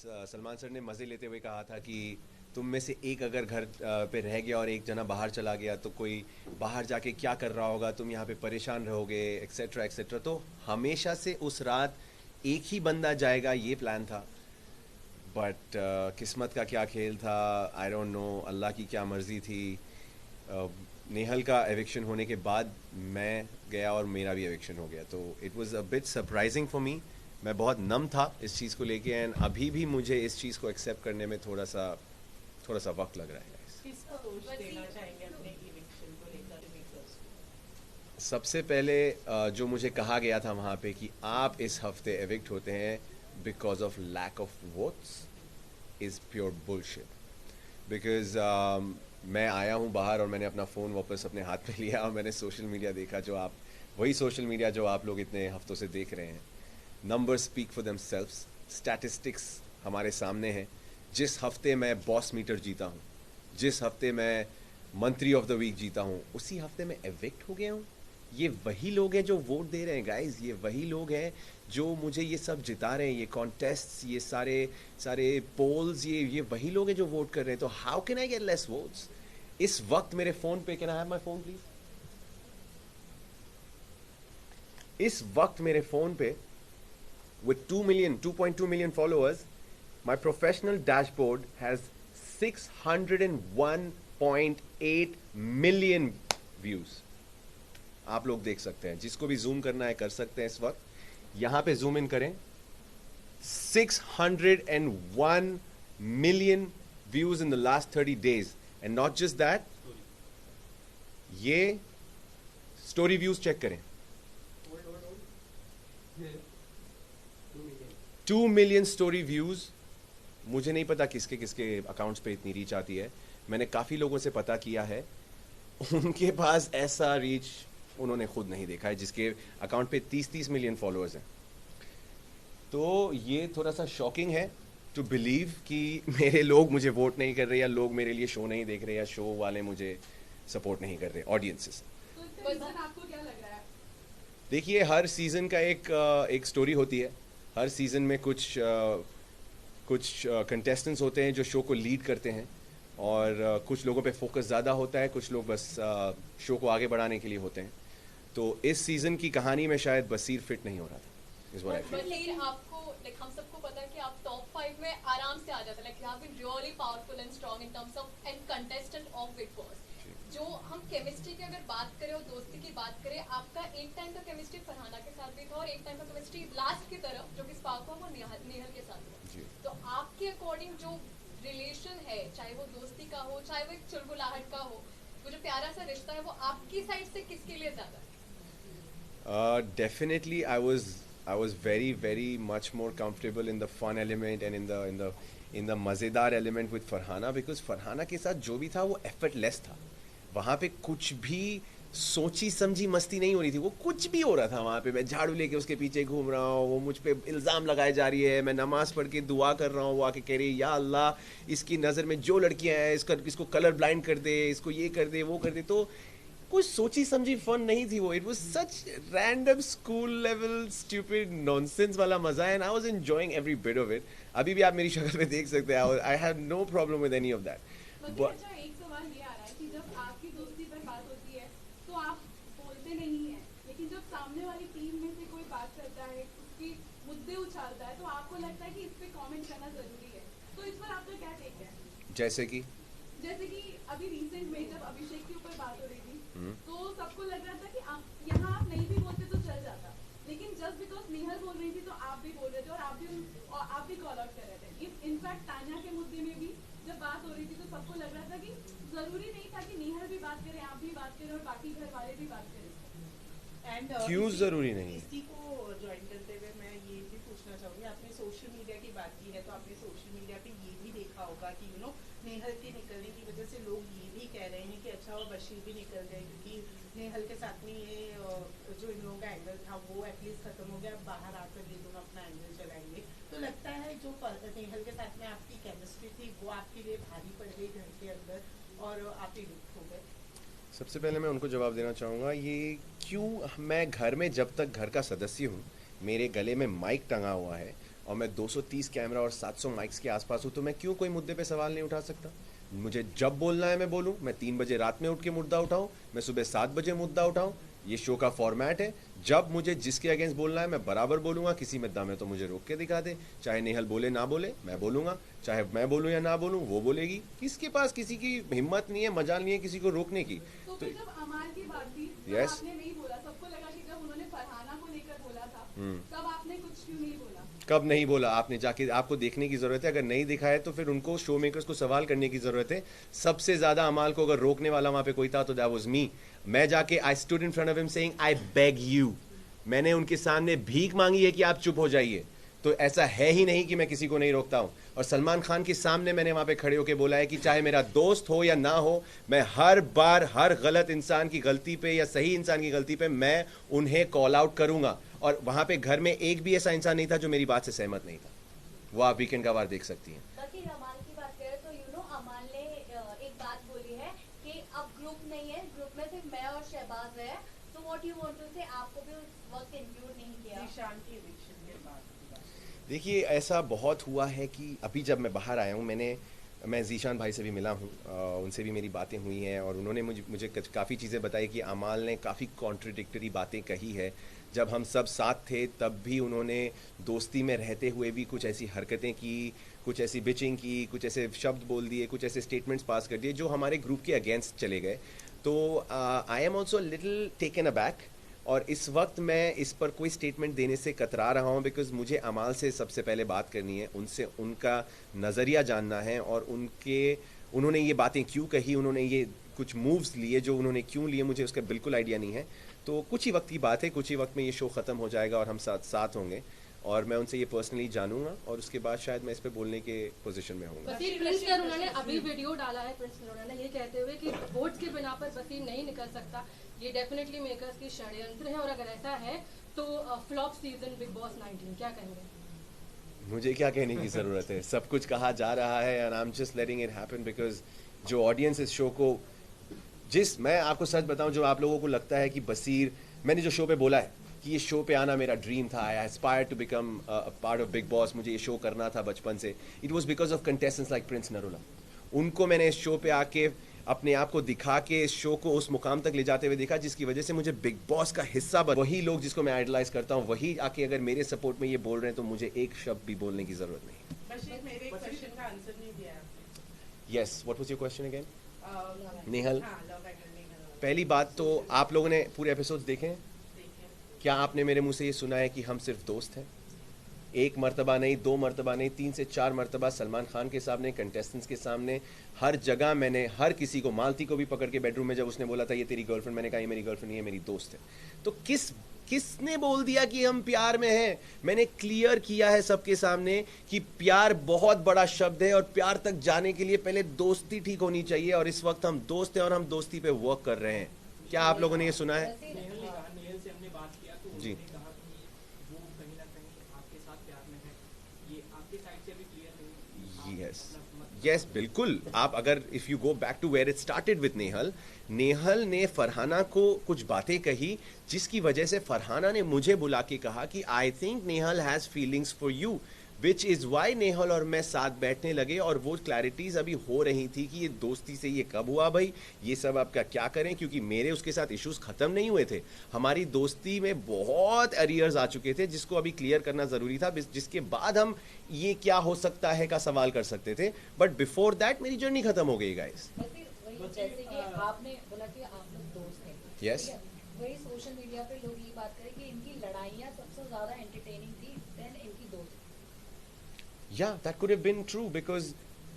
Salman sir ने मज़े लेते हुए कहा था कि तुम में से एक अगर घर पे रह गया और एक जना बाहर चला गया तो कोई बाहर जाके क्या कर रहा होगा, तुम यहाँ पे परेशान रहोगे, एक्सेट्रा एक्सेट्रा। तो हमेशा से उस रात एक ही बंदा जाएगा ये प्लान था। बट किस्मत का क्या खेल था, आई डोंट नो, अल्लाह की क्या मर्ज़ी थी। नेहल का एविक्शन होने के बाद मैं गया और मेरा भी एविक्शन हो गया, तो it was a bit surprising for me. मैं बहुत नम था इस चीज़ को लेके, एंड अभी भी मुझे इस चीज़ को एक्सेप्ट करने में थोड़ा सा वक्त लग रहा है guys। किसको दोष देना चाहेंगे अपने इविक्शन को लेकर मेकर्स को? सबसे पहले जो मुझे कहा गया था वहाँ पे कि आप इस हफ्ते एविक्ट होते हैं because of lack of votes is pure bullshit. Because मैं आया हूँ बाहर और मैंने अपना फ़ोन वापस अपने हाथ में लिया और मैंने सोशल मीडिया देखा, जो आप वही सोशल मीडिया जो आप लोग इतने हफ्तों से देख रहे हैं। Number speak for them selves, statistics हमारे सामने हैं। जिस हफ्ते मैं बॉस मीटर जीता हूँ, जिस हफ्ते मैं मंत्री ऑफ द वीक जीता हूँ, उसी हफ्ते मैं एविक्ट हो गया हूँ। ये वही लोग हैं जो वोट दे रहे हैं गाइस, ये वही लोग हैं जो मुझे ये सब जिता रहे हैं, ये कॉन्टेस्ट्स, ये सारे सारे पोल्स, ये वही लोग हैं जो वोट कर रहे हैं। तो how can I get less votes इस वक्त मेरे फ़ोन पे? Can I have my phone please? इस वक्त मेरे फ़ोन पे with 2 million followers, my professional dashboard has 601.8 million views. आप लोग देख सकते हैं, जिसको भी जूम करना है कर सकते हैं। इस वक्त यहां पे जूम इन करें, 601 million views in the last 30 days. And not just that, ये स्टोरी व्यूज चेक करें, 2 मिलियन स्टोरी व्यूज। मुझे नहीं पता किसके किसके अकाउंट्स पे इतनी रीच आती है। मैंने काफ़ी लोगों से पता किया है, उनके पास ऐसा रीच उन्होंने खुद नहीं देखा है, जिसके अकाउंट पे 30-30 मिलियन फॉलोअर्स हैं। तो ये थोड़ा सा शॉकिंग है टू बिलीव कि मेरे लोग मुझे वोट नहीं कर रहे, या लोग मेरे लिए शो नहीं देख रहे, या शो वाले मुझे सपोर्ट नहीं कर रहे, ऑडियंसेस। तो इसका रीजन आपको क्या लग रहा है? देखिए, हर सीज़न का एक स्टोरी होती है। हर सीज़न में कुछ कंटेस्टेंट्स होते हैं जो शो को लीड करते हैं, और कुछ लोगों पे फोकस ज़्यादा होता है, कुछ लोग बस शो को आगे बढ़ाने के लिए होते हैं। तो इस सीज़न की कहानी में शायद बसीर फिट नहीं हो रहा था, इस बार। लेकिन आपको लाइक हम सबको पता है कि आप टॉप 5 में आराम से आ जाते हैं, like you have been really powerful and strong in terms of and contestant of Bigg Boss. जो हम केमिस्ट्री की अगर बात करें और दोस्ती की बात करें, आपका एक टाइम का केमिस्ट्री फरहाना के साथ भी था और एक टाइम का केमिस्ट्री लास्ट की तरफ जो कि स्पार्क हुआ वो नेहल के साथ हुआ। तो आपके अकॉर्डिंग जो रिलेशन है, चाहे वो दोस्ती का हो, चाहे वो एक चुलबुलाहट का हो, वो जो प्यारा सा रिश्ता है, वो आपकी साइड से किसके लिए ज्यादा है? Definitely, I was very much more comfortable in the fun element and in the मज़ेदार element with Farhana, because Farhana के साथ जो भी था वो effortless था। वहाँ पे कुछ भी सोची समझी मस्ती नहीं हो रही थी, वो कुछ भी हो रहा था वहाँ पे। मैं झाड़ू लेके उसके पीछे घूम रहा हूँ, वो मुझ पे इल्ज़ाम लगाए जा रही है, मैं नमाज़ पढ़ के दुआ कर रहा हूँ, वो आके कह रही है या अल्लाह इसकी नज़र में जो लड़कियाँ हैं इसको कलर ब्लाइंड कर दे, इसको ये कर दे, वो कर दे। तो कुछ सोची समझी फन नहीं थी वो। It was such random school level stupid nonsense वाला मजा है, and I was enjoying every bit of it. अभी भी आप मेरी शक्ल पे देख सकते हैं, I have no problem with any of that. अच्छा, एक सवाल ये आ रहा है कि जब आपकी दोस्ती पर बात होती है तो आप बोलते नहीं है, लेकिन जब सामने वाली टीम में से कोई बात करता है, उसकी मुद्दे उछालता है, तो आपको लगता है कि इस पे कमेंट करना जरूरी है। तो इस पर आपका क्या टेक है? जैसे कि अभी रिसेंट में जब अभिषेक के ऊपर बात हो रही थी, तो सबको लग रहा था कि यहाँ आप नहीं भी बोलते तो चल जाता, लेकिन जस्ट बिकॉज नेहल बोल रही थी तो आप भी बोल रहे थे, और आप भी कॉल आउट कर रहे थे। इनफैक्ट तान्या के मुद्दे में भी जब बात हो रही थी तो सबको लग रहा था कि जरूरी नहीं था कि नेहल भी बात करे, आप भी बात करें, और बाकी घर वाले भी बात करें। एंड क्यों जरूरी नहीं है? इसी को ज्वाइन करते हुए मैं ये भी पूछना चाहूँगी, आपने सोशल मीडिया की बात की है, तो आपने सोशल मीडिया पे ये भी देखा होगा कि नेहल के निकलने की वजह से लोग ये भी कह रहे हैं कि अच्छा वो बशीर भी निकल गए, क्योंकि नेहल के साथ में ये जो इन लोगों का एंगल था वो एटलीस्ट खत्म हो गया, बाहर आकर ये दोनों अपना एंगल चलाएंगे। तो लगता है जो नेहल के साथ में आपकी केमिस्ट्री थी वो आपके लिए भारी पड़ गई घर के अंदर और आप इविक्ट हो गए। सबसे पहले मैं उनको जवाब देना चाहूँगा, ये क्यों, मैं घर में जब तक घर का सदस्य हूँ, मेरे गले में माइक टंगा हुआ है, और मैं 230 कैमरा और 700 माइक्स के आसपास हूँ, तो मैं क्यों कोई मुद्दे पे सवाल नहीं उठा सकता? मुझे जब बोलना है मैं बोलूँ, मैं 3 बजे रात में उठ के मुद्दा उठाऊँ, मैं सुबह 7 बजे मुद्दा उठाऊँ। ये शो का फॉर्मेट है, जब मुझे जिसके अगेंस्ट बोलना है मैं बराबर बोलूँगा। किसी में दम है तो मुझे रोक के दिखा दे, चाहे नेहल बोले ना बोले मैं बोलूँगा, चाहे मैं बोलूँ या ना बोलूँ वो बोलेगी। किसके पास किसी की हिम्मत नहीं है, मजाल नहीं है किसी को रोकने की। तो फिर जब अमाल की बात थी तब Yes. आपने नहीं बोला, सबको लगा कि जब उन्होंने फरहाना को लेकर बोला था तब आपने कुछ क्यों नहीं बोला? कब नहीं बोला? आपने जाके, आपको देखने की ज़रूरत है। अगर नहीं दिखा है तो फिर उनको, शो मेकर्स को सवाल करने की ज़रूरत है। सबसे ज़्यादा अमाल को अगर रोकने वाला वहाँ पे कोई था तो दैट वाज मी। मैं जाके I stood in front of him saying I beg you, मैंने उनके सामने भीख मांगी है कि आप चुप हो जाइए। तो ऐसा है ही नहीं कि मैं किसी को नहीं रोकता हूँ। और सलमान खान के सामने मैंने वहाँ पे खड़े होकर बोला है कि चाहे मेरा दोस्त हो या ना हो, मैं हर बार हर गलत इंसान की गलती पे या सही इंसान की गलती पे मैं उन्हें कॉल आउट करूँगा। और वहाँ पे घर में एक भी ऐसा इंसान नहीं था जो मेरी बात से सहमत नहीं था। वो आप वीकेंड का वार देख सकती हैं। बाकी अमाल की बात करें तो अमाल ने एक बात बोली है कि अब ग्रुप नहीं है, ग्रुप में सिर्फ मैं और शहबाज है, तो व्हाट यू वांट टू से, आपको भी उस वक्त इंक्लूड नहीं किया? निशान की eviction के बाद की बात। देखिए, ऐसा बहुत हुआ है कि अभी जब मैं बाहर आया हूँ, मैं जीशान भाई से भी मिला हूँ, उनसे भी मेरी बातें हुई हैं और उन्होंने मुझे काफ़ी चीज़ें बताई कि अमाल ने काफ़ी कॉन्ट्रडिक्टरी बातें कही है। जब हम सब साथ थे तब भी उन्होंने दोस्ती में रहते हुए भी कुछ ऐसी हरकतें की, कुछ ऐसी बिचिंग की, कुछ ऐसे शब्द बोल दिए, कुछ ऐसे स्टेटमेंट्स पास कर दिए जो हमारे ग्रुप के अगेंस्ट चले गए। तो I am also little taken aback, और इस वक्त मैं इस पर कोई स्टेटमेंट देने से कतरा रहा हूँ बिकॉज मुझे अमाल से सबसे पहले बात करनी है, उनसे उनका नज़रिया जानना है और उन्होंने ये बातें क्यों कही, उन्होंने ये कुछ मूव्स लिए जो उन्होंने क्यों लिए, मुझे उसका बिल्कुल आइडिया नहीं है। तो कुछ ही वक्त की बात है, कुछ ही वक्त में ये शो ख़त्म हो जाएगा और हम साथ होंगे और मैं उनसे ये पर्सनली जानूंगा और उसके बाद शायद मैं इस पे बोलने के पोजीशन में होऊंगा। बसीर प्रिंस नरोला ने अभी वीडियो डाला है, प्रिंस नरोला ने ये कहते हुए कि वोट्स के बिना पर बसीर नहीं निकल सकता, ये डेफिनेटली मेकर्स की षड्यंत्र है और अगर ऐसा है तो फ्लॉप सीजन बिग बॉस 19, क्या कहेंगे? मुझे क्या कहने की ज़रूरत है, सब कुछ कहा जा रहा है and I am just letting it happen because जो ऑडियंस इस शो को, मैं आपको सच बताऊं, जो आप लोगों को लगता है कि बसीर, मैंने जो शो पे बोला है कि ये शो पे आना मेरा ड्रीम था, I aspire to become part of Bigg Boss, मुझे ये शो करना था बचपन से, it was because of contestants like Prince Narola. उनको मैंने इस शो पे आके अपने आप को दिखा के इस शो को उस मुकाम तक ले जाते हुए देखा जिसकी वजह से मुझे बिग बॉस का हिस्सा वही लोग जिसको मैं आइडलाइज करता हूँ वही आके अगर मेरे सपोर्ट में ये बोल रहे हैं तो मुझे एक शब्द भी बोलने की जरूरत नहीं। बशीर, मेरे क्वेश्चन का आंसर नहीं दिया आपने। Yes, what was your question again? Nehal, हाँ, लव एंगल नेहल। पहली बात तो आप लोगों ने पूरे एपिसोड्स देखे हैं? देखिए, क्या आपने मेरे मुंह से ये सुना है कि हम सिर्फ दोस्त हैं? एक मर्तबा नहीं, 2 मर्तबा नहीं, 3 से 4 मर्तबा सलमान खान के सामने, कंटेस्टेंट्स के सामने, हर जगह मैंने हर किसी को, मालती को भी पकड़ के बेडरूम में जब उसने बोला था ये तेरी गर्लफ्रेंड, मैंने कहा ये मेरी गर्लफ्रेंड नहीं है, मेरी दोस्त है। तो किसने बोल दिया कि हम प्यार में हैं? मैंने क्लियर किया है सबके सामने कि प्यार बहुत बड़ा शब्द है और प्यार तक जाने के लिए पहले दोस्ती ठीक होनी चाहिए और इस वक्त हम दोस्त हैं और हम दोस्ती पे वर्क कर रहे हैं। क्या आप लोगों ने ये सुना है? नेहल से हमने बात किया तो जी। उन्होंने कहा कि वो कहीं ना कहीं आपके साथ प्यार में है, ये आपके साइड से भी क्लियर नहीं? यस, बिल्कुल। आप अगर if you go back to where it started with Nehal ने फरहाना को कुछ बातें कही जिसकी वजह से फरहाना ने मुझे बुला के कहा कि I think Nehal has feelings for you, which is why Nehal और मैं साथ बैठने लगे और वो क्लैरिटीज़ अभी हो रही थी कि ये दोस्ती से ये कब हुआ भाई, ये सब आपका क्या करें, क्योंकि मेरे उसके साथ इश्यूज ख़त्म नहीं हुए थे, हमारी दोस्ती में बहुत एरियर्स आ चुके थे जिसको अभी क्लियर करना ज़रूरी था, जिसके बाद हम ये क्या हो सकता है का सवाल कर सकते थे, बट बिफोर दैट मेरी जर्नी ख़त्म हो गई गाइस। जैसे कि आपने बोला कि आप लोग दोस्त हैं, Yes. ठीक है? वही सोशल मीडिया पे लोग ये बात करें कि इनकी लड़ाइयाँ सबसे ज्यादा एंटरटेनिंग थी देन इनकी दोस्ती। Yeah, that could have been true because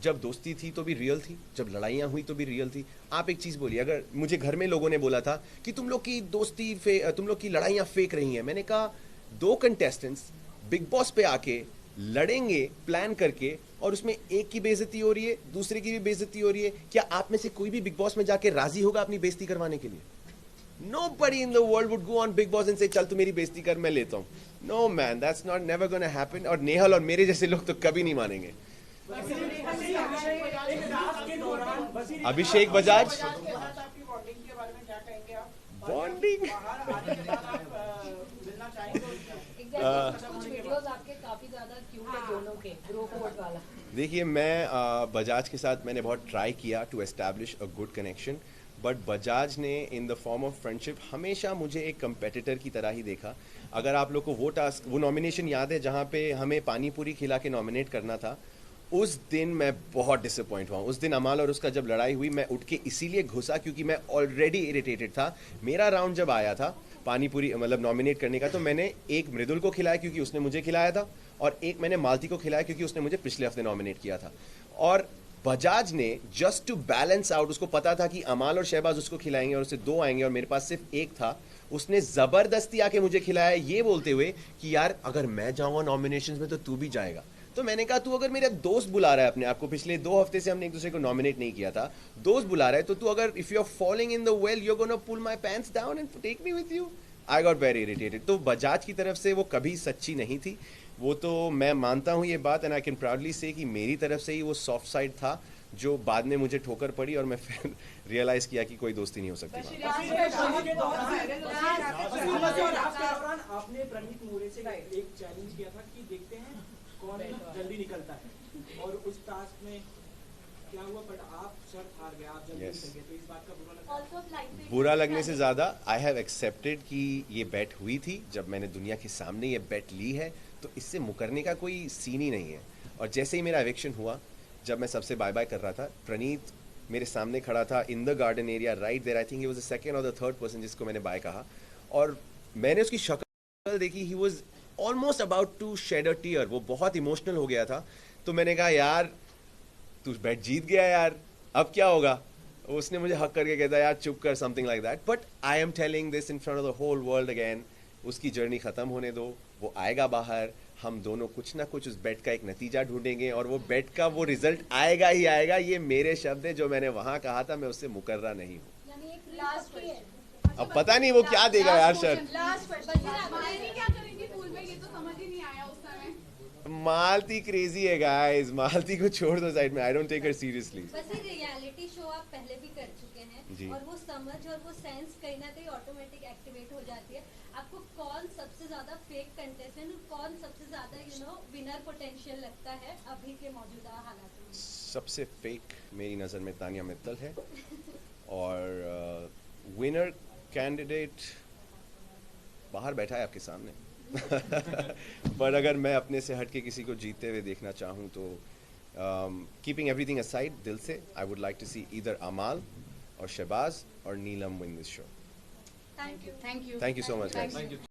जब दोस्ती थी तो भी रियल थी, जब लड़ाइयाँ हुई तो भी रियल थी। आप एक चीज़ बोलिए, अगर मुझे घर में लोगों ने बोला था कि तुम लोग की दोस्ती तुम लोग की लड़ाइयाँ फेक रही हैं, मैंने कहा 2 कंटेस्टेंट्स बिग बॉस पे आके लड़ेंगे प्लान करके और उसमें एक की बेइज्जती हो रही है, दूसरे की भी बेइज्जती हो रही है, क्या आप में से कोई भी बिग बॉस में जाके राजी होगा अपनी बेइज्जती करवाने के लिए? Nobody in the world would go on Big Boss and say चल तू मेरी बेइज्जती कर, मैं लेता हूँ। No man, that's not never gonna happen। और नेहल और मेरे जैसे लोग तो कभी नहीं मानेंगे। अभिषेक बजाज, आपकी बॉन्डिंग के बारे में क्या कहेंगे आप? बॉन्डिंग, कुछ वीडियोस आपके काफी ज्यादा थे दोनों के ग्रुप वोट वाला। देखिए मैं बजाज के साथ मैंने बहुत ट्राई किया to establish a good connection, but Bajaj ने in the form of friendship हमेशा मुझे एक कंपेटिटर की तरह ही देखा। अगर आप लोग को वो नॉमिनेशन याद है जहाँ पे हमें पानी पूरी खिला के नॉमिनेट करना था, उस दिन मैं बहुत डिसअपॉइंट हुआ। उस दिन अमाल और उसका जब लड़ाई हुई, मैं उठ के इसीलिए घुसा क्योंकि मैं ऑलरेडी इरिटेटेड था। मेरा राउंड जब आया था पानी पूरी मतलब नॉमिनेट करने का, तो मैंने एक मृदुल को खिलाया क्योंकि उसने मुझे खिलाया था, और एक मैंने मालती को खिलाया क्योंकि उसने मुझे पिछले हफ्ते नॉमिनेट किया था। और बजाज ने जस्ट टू बैलेंस आउट, उसको पता था कि अमाल और शहबाज उसको खिलाएंगे और उससे 2 आएंगे और मेरे पास सिर्फ एक था, उसने जबरदस्ती आके मुझे खिलाया ये बोलते हुए कि यार अगर मैं जाऊंगा नॉमिनेशंस में तो तू भी जाएगा। तो मैंने कहा तू अगर मेरा दोस्त बुला रहा है अपने आप को, पिछले 2 हफ्ते से हमने एक दूसरे को नॉमिनेट नहीं किया था, दोस्त बुला रहा है, तो तू अगर if you are following in the well you are gonna pull my pants down and take me with you. I got very irritated. तो बजाज की तरफ से वो कभी सच्ची नहीं थी, वो तो मैं मानता हूँ ये बात, एंड आई कैन प्राउडली से कि मेरी तरफ से ही वो सॉफ्ट साइड था जो बाद में मुझे ठोकर पड़ी और मैं फिर रियलाइज किया कि कोई दोस्ती नहीं हो सकती। आपने प्रणीत मोरे से एक चैलेंज किया था कि देखते हैं कौन जल्दी निकलता है, और उस टास्क में क्या हुआ, बट आप शर्त हार गए, आप जल्दी निकल गए, तो इस बात का बुरा लगा? बुरा लगने से ज़्यादा आई हैव एक्सेप्टेड कि ये बेट हुई थी। जब मैंने दुनिया के सामने ये बेट ली है तो इससे मुकरने का कोई सीन ही नहीं है। और जैसे ही मेरा एविक्शन हुआ, जब मैं सबसे बाय बाय कर रहा था, प्रणीत मेरे सामने खड़ा था in the garden area right there. I think he was the second और द थर्ड पर्सन जिसको मैंने बाय कहा, और मैंने उसकी शक्ल देखी, he was almost about to shed a tear, वो बहुत इमोशनल हो गया था। तो मैंने कहा यार तू बैट जीत गया यार, अब क्या होगा? उसने मुझे हक करके कहता यार चुप कर, something like that. But I am telling this in front of the whole world again, उसकी जर्नी खत्म होने दो, वो आएगा बाहर, हम दोनों कुछ ना कुछ उस बेट का एक नतीजा ढूंढेंगे और वो बेट का वो रिजल्ट आएगा ही आएगा। ये मेरे शब्द है, जो मैंने वहां कहा था, मैं उससे मुकर्रा नहीं हूँ। अब पता नहीं वो क्या देगा यार शर्त। मालती क्रेजी है गाइस, मालती को छोड़ दो साइड में, I don't take her seriously. बस ये रियलिटी शो आप पहले भी कर चुके हैं और वो समझ और वो सेंस कहीं ना कहीं ऑटोमेटिक एक्टिवेट हो जाती है। आपको कौन सबसे ज्यादा फेक कंटेस्टेंट और कौन सबसे ज्यादा विनर पोटेंशियल लगता है अभी के मौजूदा हालात में? सबसे फेक मेरी नज़र में तानिया मित्तल है, और विनर कैंडिडेट बाहर बैठा है आपके सामने। पर अगर मैं अपने से हट के किसी को जीतते हुए देखना चाहूँ तो कीपिंग एवरीथिंग असाइड, दिल से I would like to see either Amaal और शहबाज और Neelam win this show. Thank you. Thank you so much guys.